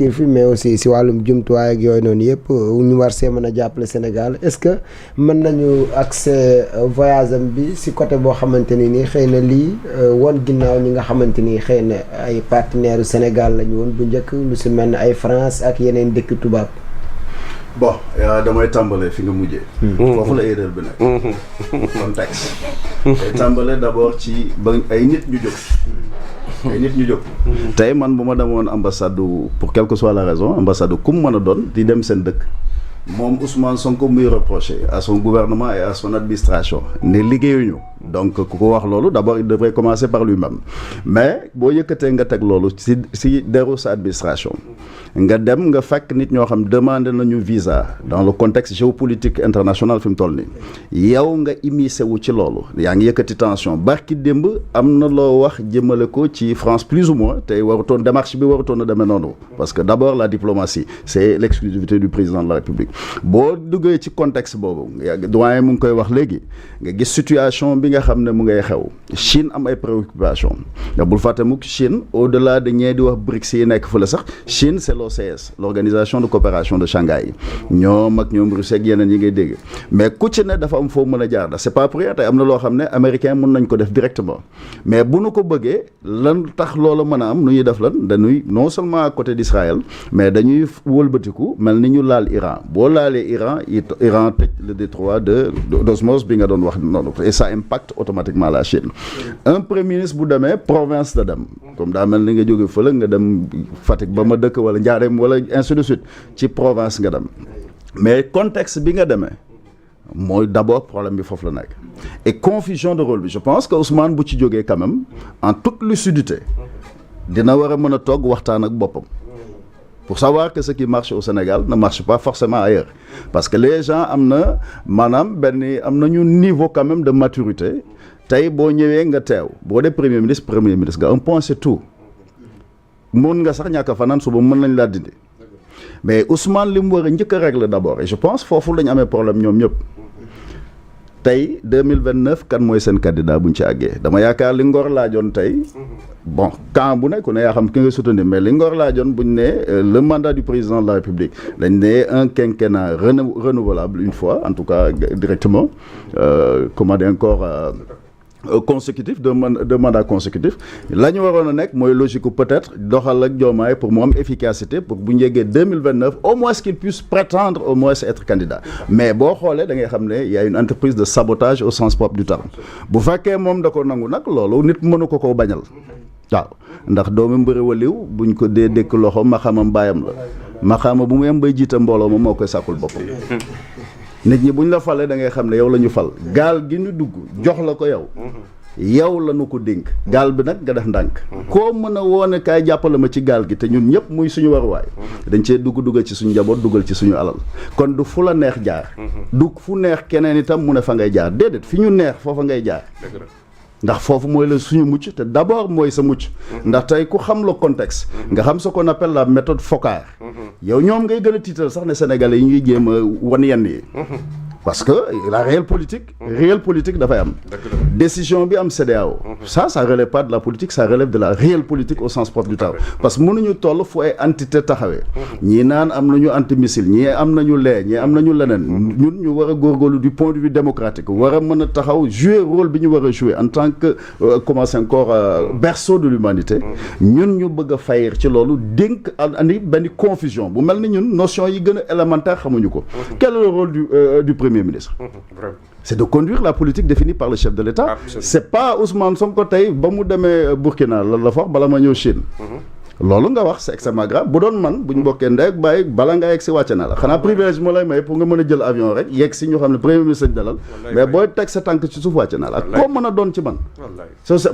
fi mais aussi si wàllum jumtuwaay ak yooyu noonu yëpp ñu war see mën a jàppale Sénégal est-ce que mën nañu accès voyage am bi si côté boo xamante ni nii xëy na lii woon ginnaaw ñi nga xamante ni xëy na ay partenaires Sénégal lañu woon bu njëkk lu si mel ne ay France ak yeneen dëkk tubaab. bon damay tàmbale fi nga mujjee. foofu la erreur bi nag. contexte. day tàmbale d'abord ci ba ay nit ñu jóg. tey man bu ma demoon ambassade pour quelle que soit la raison ambassade ku mu mën a doon di dem seen dëkk moom Ousmane Sonko muy reproché à son gouvernement et à son administration ne liggéeyuñu donc ku ko wax loolu d'abord il devrait commencer par lui-même mais boo yëkkatee nga teg loolu si deru sa administration nga dem nga fekk nit ñoo xam demandé nañu visa dans le contexte géopolitique international fi mu toll nii yow nga immiscé wu ci loolu yaa ngi yëkkati tension barki démb am na loo wax jëmale ko ci France plus ou moins tey warutoon démarche bi warutoon a demee noonu parce que d'abord la diplomatie c'est l'exclusivité du président de la République boo duggee ci contexte boobu doyen mu ngi koy wax léegi nga gis situation bi nga xam ne mu ngay xew Chine am ay préoccupations nga bul fàtte mukk Chine au-delà de ñee di wax BRICS yi nekk fële sax Chine c'est l'OCS l'organisation de coopération de Shanghai ñoom ak ñoom Russie ak yeneen yi ngay dégg mais ku ci ne dafa am foo mën a jaar da c'est pas pour rien tey am na loo xam ne américain mën nañ ko def directement mais bu nu ko bëggee lan tax loolu mën a am nu ñuy def lan dañuy non seulement à côté d'Israël mais dañuy wëlbatiku mel ni ñu laal Iran boo laalee Iran tëj le détroit d'osmose bi nga doon wax noonu et ça impacte automatiquement la Chine un premier ministre bu demee province la dem comme daa mel ni nga jóge fële nga dem Fatick ba ma dëkk wala Njaareem wala ainsi de suite ci province nga dem mais contexte bi nga demee mooy d'abord problème bi foofu la nekk et confusion de rôle bi je pense que Ousmane bu ci jógee quand même en toute lucidité dina war a mën a toog waxtaan ak boppam pour savoir que ce qui marche au Sénégal ne marche pas forcément ailleurs parce que les gens am na maanaam am nañu niveau quand même de maturité tey boo ñëwee nga teew boo dee premier ministre nga un point c'est tout mun nga sax ñàkk a fanaan suba mën nañ laa dindi mais Ousmane li mu war a njëkk a régler d'abord et je pense foofu lañu amee problème ñoom ñëpp tey 2029 kan mooy seen candidat buñ ci àggee dama yaakaar li Ngor laajoon tey bon camp bu ne ku ne yaa xam ki nga soutenir mais li Ngor laajoon buñ ne le mandat du président de la République dañ ne un quinquennat renouvelable une fois en tout cas directement comment dire encore consécutif de mandat consécutif la ñu waroon a nekk mooy logique peut-être doxal ak Diomaye pour mu am efficacité pour bu ñu yeggee 2029 au moins qu'il puisse prétendre au moins être candidat mais boo xoolee da ngay xam ne y a une entreprise de sabotage au sens propre du terme bu fekkee moom da ko nangu nag loolu nit mënu ko bañal waaw ndax doomu mbëri waliw buñ ko dee dékk loxo maxamam baayam la maxama bu mu yem bay jiita mbooloo ma moo koy sàkkul boppam nit ñi buñ la falee da ngay xam ne yow la ñu fal gaal gi ñu dugg jox la ko yow la ñu ko dénk gaal bi nag nga def ndànk koo mën a woone kaay jàppale ma ci gaal gi te ñun ñëpp muy suñu waruwaay dañ cee duggal ci suñu njaboot dugal ci suñu alal kon du fu la neex jaar du fu neex keneen itam mu ne fa ngay jaar déedéet fi ñu neex foofa ngay jaar ndax foofu mooy la suñu mucc te d'abord mooy sa mucc ndax tey ku xam le contexte nga xam ce qu'on appelle la méthode Foccart yow ñoom ngay gën a tiital sax ne sénégalais yi ñuy jéem a wan yenn yi parce que la réelle politique dafay am décision bi am CEDEAO ça relève pas de la politique, ça relève de la réelle politique au sens propre du terme parce que mënuñu toll fu ay entité taxawee ñii naan am nañu antimissile ñii am nañu lee ñii am nañu leneen ñun ñu war a góorgóorlu du point de vue démocratique war a mën a taxaw jouer rôle bi ñu war a jouer en tant que berceau de l'humanité ñun ñu bëgg a fayir ci loolu dénk andi benn confusion bu mel ni ñun notion yi gën a élémentaire xamuñu ko quel est le rôle du premier ministre c'est de conduire la politique définie par le chef de l'État. Absolument. C'est pas Ousmane Sonko tey ba mu demee Burkina la fa wax bala ma ñëw Chine loolu nga wax c'est extrêmement grave bu doon man bu ñu bokkee ndey ak bàyyi bala nga yegg si wàcce na la xanaa privilège moo lay may pour nga mën a jël avion rek yegg si ñu xam ne premier ministre dalal mais booy teg sa tànk ci suuf wàcce na la ak koo mën a doon ci man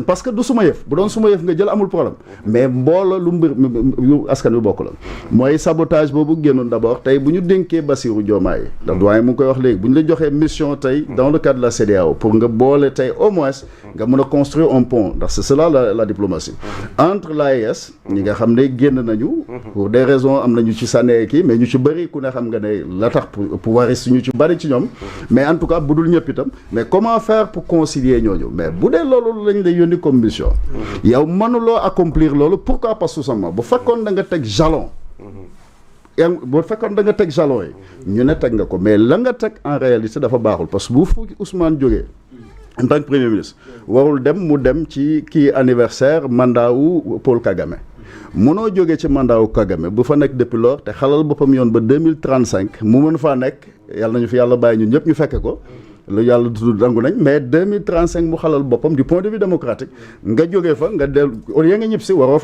parce que du suma yëf bu doon suma yëf nga jël amul problème mais mbooloo lu askan wi bokk la mooy sabotage boobu génnoon d'abord tey bu ñu dénkee Bassirou Diomaye ndax doyen mu ngi koy wax léegi bu ñu la joxee mission tey dans le cadre de la CEDEAO pour nga boole tey au moins nga mën a construire un pont ndax c'est cela la diplomatie entre l'AES xam ne génn nañu pour des raisons am nañu ci sànnee kii mais ñu ci bëri ku ne xam nga ne la tax pouvoiristes ñu ci bëri ci ñoom mais en tout cas bu dul ñëpp itam mais comment faire pour concilier ñooñu mais bu dee loolu lañ lay yónni comme mission yow mënuloo accomplir loolu pourquoi pas sous-sama bu fekkoon da nga teg jalon boo fekkoon da nga teg jalon yi ñu ne teg nga ko mais la nga teg en réalité dafa baaxul parce que bu fu Ousmane jógee en tant que premier ministre warul mu dem ci kii anniversaire mandat wu Paul Kagame munoo jógee ci mandat wu Kagame bu fa nekk depuis lors te xalal boppam yoon ba 2035 mu mën faa nekk yàlla nañu fi yàlla bàyyi ñun ñëpp ñu fekke ko lu yàlla du dangu nañ mais 2035 mu xalal boppam du point de vue démocratique nga jógee fa nga del au lieu nga ñib si waroo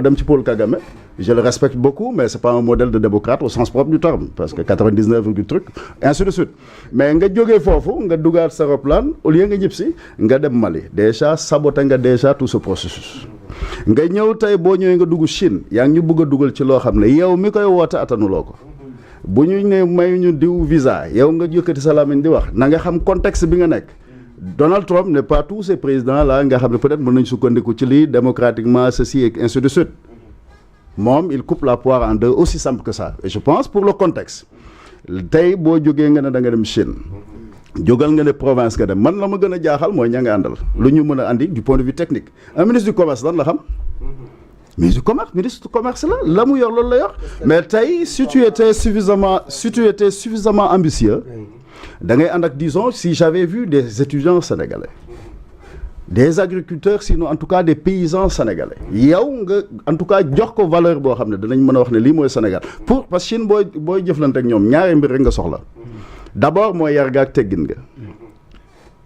dem ci Paul Kagame je le respecte beaucoup mais c'est pas un modèle de démocrate au sens propre du terme parce que 99 truc ainsi de suite mais nga jógee foofu nga dugaat sa roplaan au lieu nga ñib si nga dem Mali déjà saboté nga déjà tout ce processus nga ñëw tey boo ñëwee nga dugg Chine yaa ngi ñu bëgg a dugal ci loo xam ne yow mi koy woote attanuloo ko bu ñu ne may ñu diw visa yow nga yëkkati sa làmmiñ di wax na nga xam contexte bi nga nekk Donald Trump n'est pas tous ces présidents là nga xam ne peut-être mën nañ sukkandiku ci lii démocratiquement ceci et ainsi de suite moom il coupe la poire en deux aussi simple que ça et je pense pour le contexte tey boo jógee nga ne da nga dem Chine jógal nga ne province nga dem man la ma gën a jaaxal mooy ña nga àndal lu ñu mën a andi du point de vue technique un ministre du commerce lan la xam ministre du commerce la mu yor loolu la yor mais tey si tu étais suffisamment ambitieux da ngay ànd ak disons si j'avais vu des étudiants sénégalais des agriculteurs sinon en tout cas des paysans sénégalais yow nga en tout cas jox ko valeur boo xam ne danañ mën a wax ne lii mooy Sénégal parce que Chine booy jëflante ak ñoom ñaari mbir rek nga soxla d'abord mooy yar ga ak teggin nga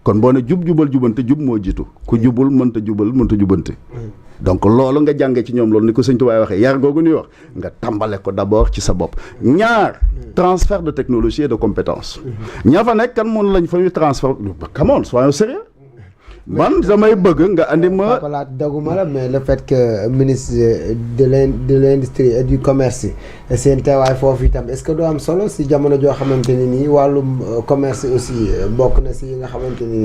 kon boo ne jubal jubante jub moo jiitu ku jubul mënta jubante donc loolu nga jàngee ci ñoom loolu ni ko sëñ Tuubaa waxee yar googu ñuy wax nga tàmbale ko d'abord ci sa bopp ñaar transfert de technologie et de compétences ñaa fa nekk kan moom lañ fa ñu transfert come on soyons sérieux man damay bëgg nga andi ma voilà doguma la mais le fait que ministre de l'industrie et du commerce seen teewaay foofu itam est-ce que doo am solo si jamono joo xamante ne nii wàllum commerce aussi bokk na si yi nga xamante ne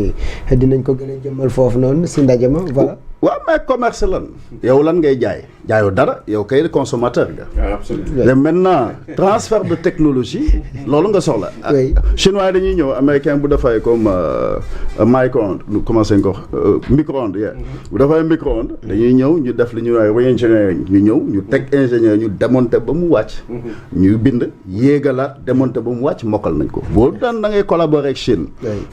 nii dinañ ko gën a jëmmal foofu noonu si ndaje ma voilà. waaw mais commerce lan yow lan ngay jaayoo dara yow kay consommateur nga. absolument et maintenant transfert de technologie loolu nga soxla. oui chinois yi dañuy ñëw américain bu dafay comme micro-ondes nu commencé ko micro-ondes bu dafay micro-ondes dañuy ñëw ñu def li ñuy wax re-engineering ñu ñëw ñu teg ingénieur ñu démonter ba mu wàcc. ñu bind yéegalaat démonter ba mu wàcc mokkal nañ ko. boo daan da ngay collaborer ak Chine.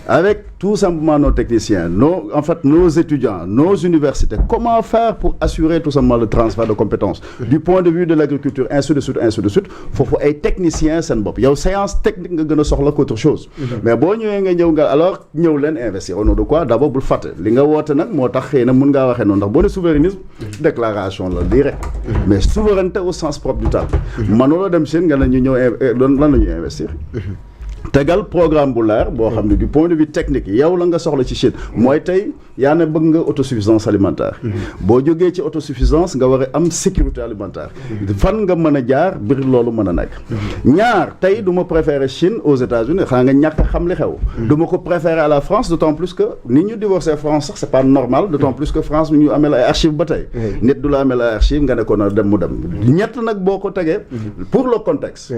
avec tout simplement nos techniciens nos étudiants nos universités. Comment faire pour assurer tout simplement le transfert de compétences du point de vue de l'agriculture ainsi de suite foofu ay techniciens seen bopp yow séance technique nga gën a soxla qu'autre chose mais boo ñëwee nga ñëw nga alors ñëw leen investir au nom de quoi d'abord bul fàtte li nga woote nag moo tax xëy na mën ngaa waxee noonu ndax boo ne souverainisme déclaration la lii rek mais souveraineté au sens propre du terme manula dem Chine nga ne ñu ñëw lan la ñuy investir tegal programme bu leer boo xam ne du point de vue technique yow la nga soxla ci Chine mooy tey yaa ne bëgg nga autosuffisance alimentaire boo jógee ci autosuffisance nga war a am sécurité alimentaire fan nga mën a jaar biir loolu mën a nekk ñaar tey du ma préférer Chine aux États-Unis xanaa nga ñàkk a xam li xew du ma ko préférer à la France d'autant plus que ni ñu divorcé France sax c'est pas normal d'autant plus que France ñu amee ay archives ba tey nit du la amee ay archives nga ne ko na dem mu dem ñett nag boo ko tegee pour le contexte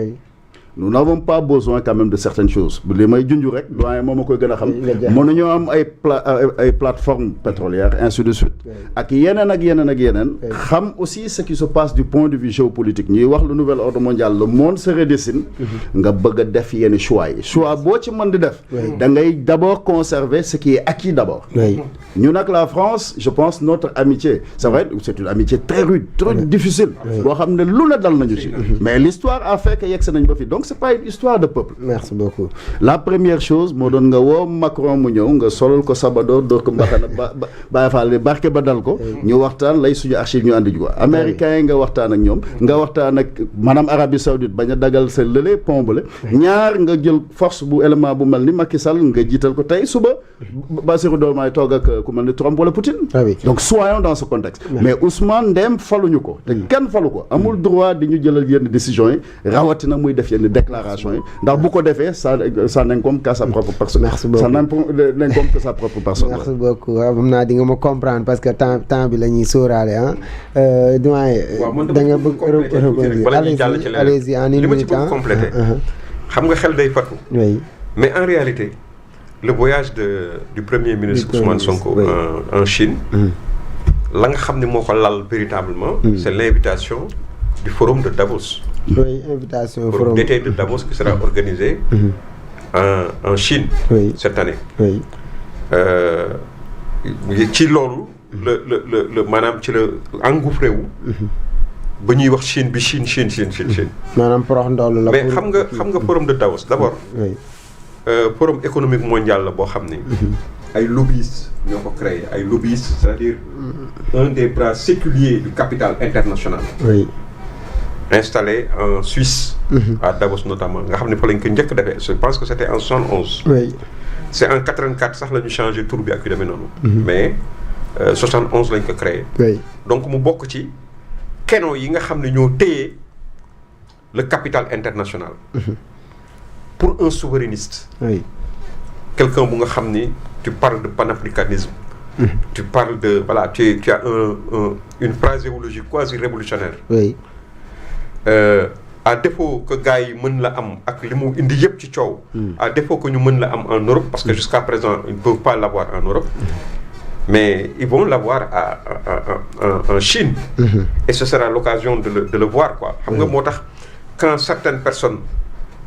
nous n'avons pas besoin quand même de certaines choses li may junj rek doyen moom a koy gën a xam mënuñoo am ay plateformes pétrolières ainsi de suite ak yeneen xam aussi ce qui se passe du point de vue géopolitique ñuy wax le nouvel ordre mondial le monde se redessine nga bëgg a def yenn choix boo ci mën di def da ngay d'abord conserver ce qui est acquis d'abord ñu nag la France je pense notre amitié c'est vrai c'est une amitié très rude très difficile boo xam ne lu ne dal nañu ci mais l'histoire a fait que yegsi nañ ba fi donc c'est pas une histoire de peuple. Merci beaucoup. La première chose moo doon nga woo Macron mu ñëw nga solal ko sabadoor door ko mbaxana bàyyi faale barke ba dal ko ñu waxtaan lay suñu archive ñu andi ko américains yi nga waxtaan ak ñoom nga waxtaan ak maanaam Arabie Saoudite bañ a dagal sa lële pont bale ñaar nga jël force bu élément bu mel ni Macky Sall nga jiital ko tey suba Bassirou Diomaye toog ak ku mel ni Trump wala Poutine donc soyons dans ce contexte mais Ousmane Ndem faluñu ko te kenn falu ko amul droit di ñu jëlal yenn décisions yi rawatina muy def yenn déclaration yi ndax bu ko defee ça n'incombe qu'à sa propre personne. Merci beaucoup ça n'incombe que sa propre personne. Merci beaucoup xam naa di nga ma comprendre parce que temps bi la ñuy sóoraale doyen. da nga bëgg allez-y en une minute. li ma ci bëgg compléter. xam nga xel day fatu. oui mais en réalité le voyage du premier ministre Ousmane Sonko en Chine. la nga xam ne moo ko lal véritablement. c'est l'invitation du forum de Davos. Oui, invitation forum d'été de Davos qui sera organisé en Chine cette année. Oui. ci loolu le maanaam ci la engouffré wu. ba ñuy wax Chine bi Chine. maanaam porox ndoolu la. mais xam nga forum de Davos d'abord. oui. forum économique mondial la boo xam ni. ay lobbyistes ñoo ko créé ay lobbyistes c'est-à-dire un des bras séculiers du capital international. oui. installé en Suisse. À Davos notamment nga xam ne fa lañ ko njëkk defee je pense que c'était en 71. oui. c'est en 84 sax la ñu changé tur bi ak yu demee noonu. mais 71 lañ ko créé. oui. donc mu bokk ci keno yi nga xam ne ñoo téye le capital international. pour un souverainiste. oui. quelqu'un bu nga xam ni tu parles de panafricanisme. tu parles de voilà tu as une phraséologie quasi révolutionnaire. oui. À défaut que gars yi mën la am ak li mu indi yëpp ci coow. À défaut que ñu mën la am en Europe parce que jusqu'à présent ils ne peuvent pas l'avoir en Europe. mais ils vont l'avoir en Chine. Et ce sera l'occasion de le voir quoi. xam nga moo tax quand certaines personnes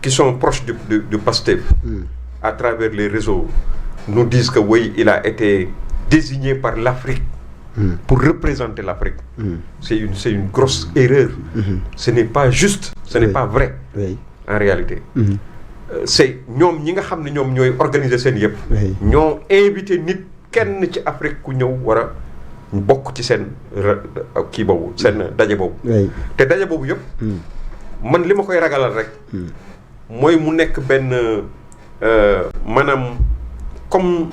qui sont proches du Pastef à travers les réseaux nous disent que oui il a été désigné par l'Afrique pour représenter l'Afrique. C'est une grosse erreur. Ce n'est pas juste, ce n'est pas vrai en réalité. C'est ñoom ñi nga xam ne ñoom ñooy organiser seen yëpp. ñoo invité nit kenn ci Afrique ku ñëw war a bokk ci seen kii boobu seen daje boobu. te daje boobu yëpp. man li ma koy ragalal rek. mooy mu nekk benn maanaam comme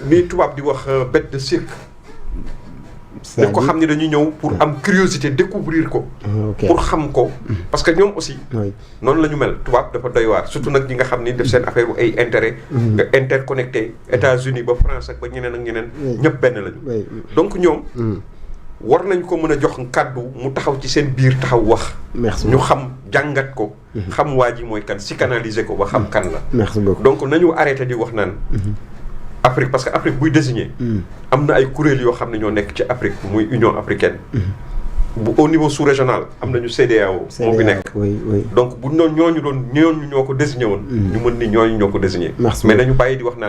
li tubaab di wax bête de cirque. daf ko xam ni dañuy ñëw pour am curiosité découvrir ko. pour xam ko. parce que ñoom aussi. noonu la ñu mel tubaab dafa doy waar surtout nag ñi nga xam ni def seen affaire ay intérêt. nga interconnecté États-Unis ba France ak ba ñeneen ak ñeneen. ñëpp benn lañu. donc ñoom. war nañ ko mën a jox kàddu mu taxaw ci seen biir taxaw wax. ñu xam jàngat ko. xam waa ji mooy kan psychanalyser ko ba xam kan la. merci beaucoup donc nañu arrêté di wax naan. Afrique parce que Afrique buy désigner. am na ay kuréel yoo xam ne ñoo nekk ci Afrique muy Union africaine. bu au niveau sous-régional am nañu CEDEAO. moo fi nekk donc bu ñooñu ñoo ko désigné woon. ñu mën ni ñooñu ñoo ko désigné. mais nañu bàyyi di wax naan.